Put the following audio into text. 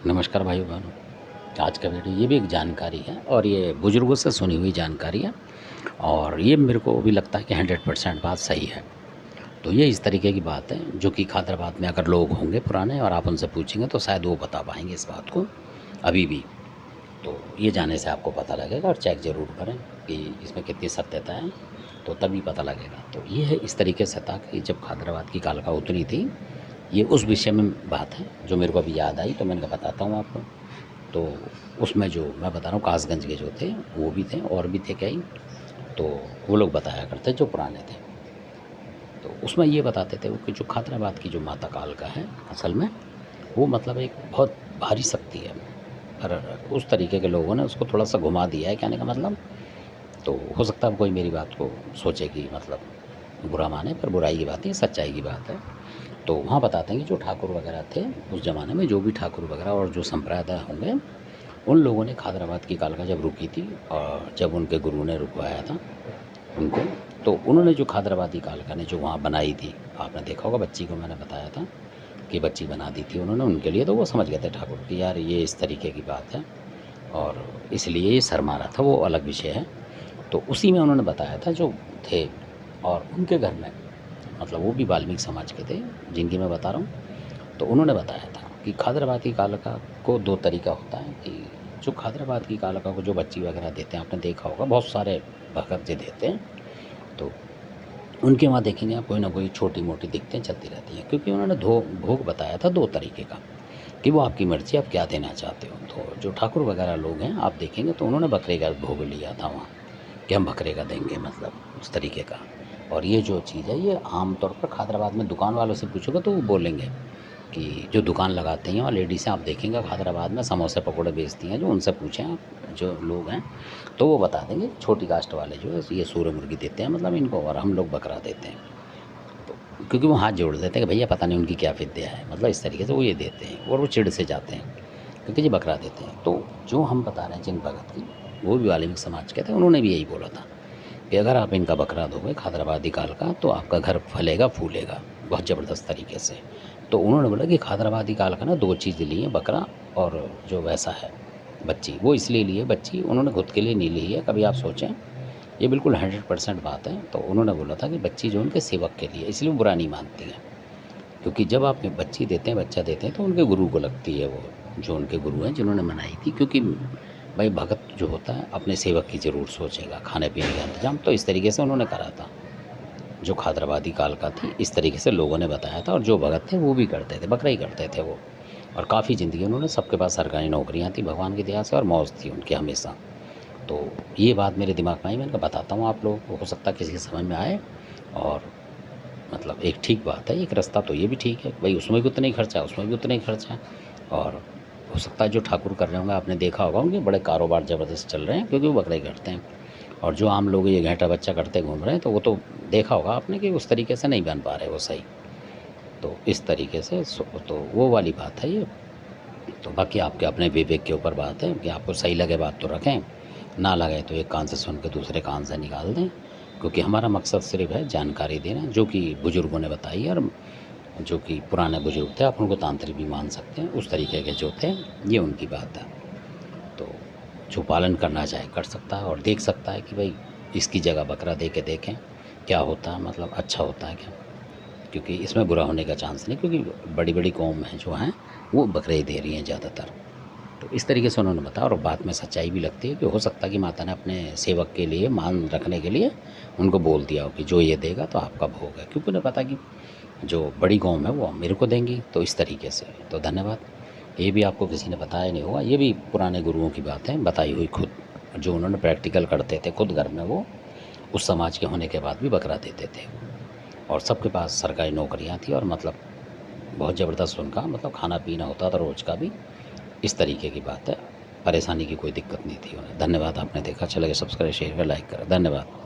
नमस्कार भाइयों बहनों। आज का वीडियो ये भी एक जानकारी है और ये बुज़ुर्गों से सुनी हुई जानकारी है और ये मेरे को भी लगता है कि 100% बात सही है। तो ये इस तरीके की बात है जो कि खादराबाद में अगर लोग होंगे पुराने और आप उनसे पूछेंगे तो शायद वो बता पाएँगे इस बात को अभी भी। तो ये जाने से आपको पता लगेगा और चेक ज़रूर करें कि इसमें कितनी सत्यता है, तो तभी पता लगेगा। तो ये है इस तरीके से था कि जब खादराबाद की कालका उतरी थी, ये उस विषय में बात है जो मेरे को अभी याद आई, तो मैंने कहा बताता हूँ आपको। तो उसमें जो मैं बता रहा हूँ कासगंज के जो थे वो भी थे और भी थे कई, तो वो लोग बताया करते जो पुराने थे। तो उसमें ये बताते थे वो कि जो खादराबाद की जो माता कालका है असल में वो मतलब एक बहुत भारी शक्ति है, पर उस तरीके के लोगों ने उसको थोड़ा सा घुमा दिया है कहने का मतलब। तो हो सकता है कोई मेरी बात को सोचे कि मतलब बुरा माने, पर बुराई की बात नहीं, सच्चाई की बात है। तो वहाँ बताते हैं कि जो ठाकुर वगैरह थे उस ज़माने में, जो भी ठाकुर वगैरह और जो संप्रदाय होंगे, उन लोगों ने खादराबाद की कालका जब रुकी थी और जब उनके गुरु ने रुकवाया था उनको, तो उन्होंने जो खादराबादी कालका ने जो वहाँ बनाई थी, आपने देखा होगा बच्ची को मैंने बताया था कि बच्ची बना दी थी उन्होंने उनके लिए, तो वो समझ गए थे ठाकुर कि यार ये इस तरीके की बात है और इसलिए ये सर मारा था, वो अलग विषय है। तो उसी में उन्होंने बताया था जो थे, और उनके घर में मतलब वो भी वाल्मीकि समाज के थे जिनकी मैं बता रहा हूँ। तो उन्होंने बताया था कि खादराबाद की कालका को दो तरीका होता है कि जो खादराबाद की कालका को जो बच्ची वगैरह देते हैं, आपने देखा होगा बहुत सारे भगत जी देते हैं, तो उनके वहाँ देखेंगे आप कोई ना कोई छोटी मोटी दिक्कतें चलती रहती हैं, क्योंकि उन्होंने भोग बताया था दो तरीके का कि वो आपकी मर्ज़ी आप क्या देना चाहते हो। तो जो ठाकुर वगैरह लोग हैं आप देखेंगे तो उन्होंने बकरे का भोग लिया था वहाँ कि हम बकरे का देंगे, मतलब उस तरीके का। और ये जो चीज़ है ये आम तौर पर खादराबाद में दुकान वालों से पूछोगे तो वो बोलेंगे कि जो दुकान लगाते हैं और लेडीज़ हैं आप देखेंगे खादराबाद में समोसे पकौड़े बेचती हैं, जो उनसे पूछें आप जो लोग हैं तो वो बता देंगे छोटी कास्ट वाले जो है ये सूरज मुर्गी देते हैं मतलब इनको, और हम लोग बकरा देते हैं। तो क्योंकि वो हाथ जोड़ देते हैं कि भैया पता नहीं उनकी क्या विद्या है, मतलब इस तरीके से वो ये देते हैं और वो चिढ़ से जाते हैं क्योंकि ये बकरा देते हैं। तो जो हम बता रहे हैं जिन भगत की, वो भी वाल्मीकि समाज के थे, उन्होंने भी यही बोला था कि अगर आप इनका बकरा दोगे खादराबादी काल का तो आपका घर फलेगा फूलेगा बहुत ज़बरदस्त तरीके से। तो उन्होंने बोला कि खादराबादी काल का ना दो चीज़ ली है, बकरा और जो वैसा है बच्ची। वो इसलिए ली है बच्ची, उन्होंने खुद के लिए नहीं ली है, कभी आप सोचें ये बिल्कुल 100% बात है। तो उन्होंने बोला था कि बच्ची जो उनके सेवक के लिए, इसलिए वो बुरा नहीं मानती है, क्योंकि जब आप बच्ची देते हैं बच्चा देते हैं तो उनके गुरु को लगती है वो, जो उनके गुरु हैं जिन्होंने मनाई थी। क्योंकि भाई भगत जो होता है अपने सेवक की ज़रूर सोचेगा, खाने पीने का इंतजाम, तो इस तरीके से उन्होंने करा था। जो खादराबादी कालका थी इस तरीके से लोगों ने बताया था, और जो भगत थे वो भी करते थे, बकरा ही करते थे वो। और काफ़ी ज़िंदगी उन्होंने, सबके पास सरकारी नौकरियाँ थी भगवान की दया से और मौज थी उनकी हमेशा। तो ये बात मेरे दिमाग में आई, मैंने कहा बताता हूँ आप लोगों को, हो सकता है किसी के समझ में आए। और मतलब एक ठीक बात है, एक रास्ता तो ये भी ठीक है भाई, उसमें भी उतना ही खर्चा है, उसमें भी उतना ही खर्चा है। और हो सकता है जो ठाकुर कर रहे होंगे आपने देखा होगा उनके बड़े कारोबार ज़बरदस्त चल रहे हैं क्योंकि वो बकरे करते हैं। और जो आम लोग ये घेंटा बच्चा करते घूम रहे हैं तो वो तो देखा होगा आपने कि उस तरीके से नहीं बन पा रहे वो सही। तो इस तरीके से तो वो वाली बात है ये। तो बाकी आपके अपने विवेक के ऊपर बात है कि आपको सही लगे बात तो रखें, ना लगे तो एक कान से सुन के दूसरे कान से निकाल दें। क्योंकि हमारा मकसद सिर्फ है जानकारी देना जो कि बुज़ुर्गों ने बताई है, और जो कि पुराने बुज़ुर्ग थे, आप उनको तांत्रिक भी मान सकते हैं, उस तरीके के जो थे, ये उनकी बात है। तो जो पालन करना चाहे कर सकता है और देख सकता है कि भाई इसकी जगह बकरा दे के देखें क्या होता है, मतलब अच्छा होता है क्या, क्योंकि इसमें बुरा होने का चांस नहीं, क्योंकि बड़ी बड़ी कौम हैं जो हैं वो बकरे ही दे रही हैं ज़्यादातर। तो इस तरीके से उन्होंने बताया, और बात में सच्चाई भी लगती है कि हो सकता है कि माता ने अपने सेवक के लिए मान रखने के लिए उनको बोल दिया हो कि जो ये देगा तो आपका भोग है, क्योंकि उन्हें पता कि जो बड़ी कौम है वो मेरे को देंगी, तो इस तरीके से। तो धन्यवाद। ये भी आपको किसी ने बताया नहीं होगा, ये भी पुराने गुरुओं की बात है बताई हुई खुद, जो उन्होंने प्रैक्टिकल करते थे खुद घर में, वो उस समाज के होने के बाद भी बकरा देते थे। और सबके पास सरकारी नौकरियाँ थी और मतलब बहुत ज़बरदस्त उनका मतलब खाना पीना होता था रोज़ का भी। इस तरीके की बात है, परेशानी की कोई दिक्कत नहीं थी उन्हें। धन्यवाद, आपने देखा, अच्छा लगे सब्सक्राइब शेयर करें लाइक करें, धन्यवाद।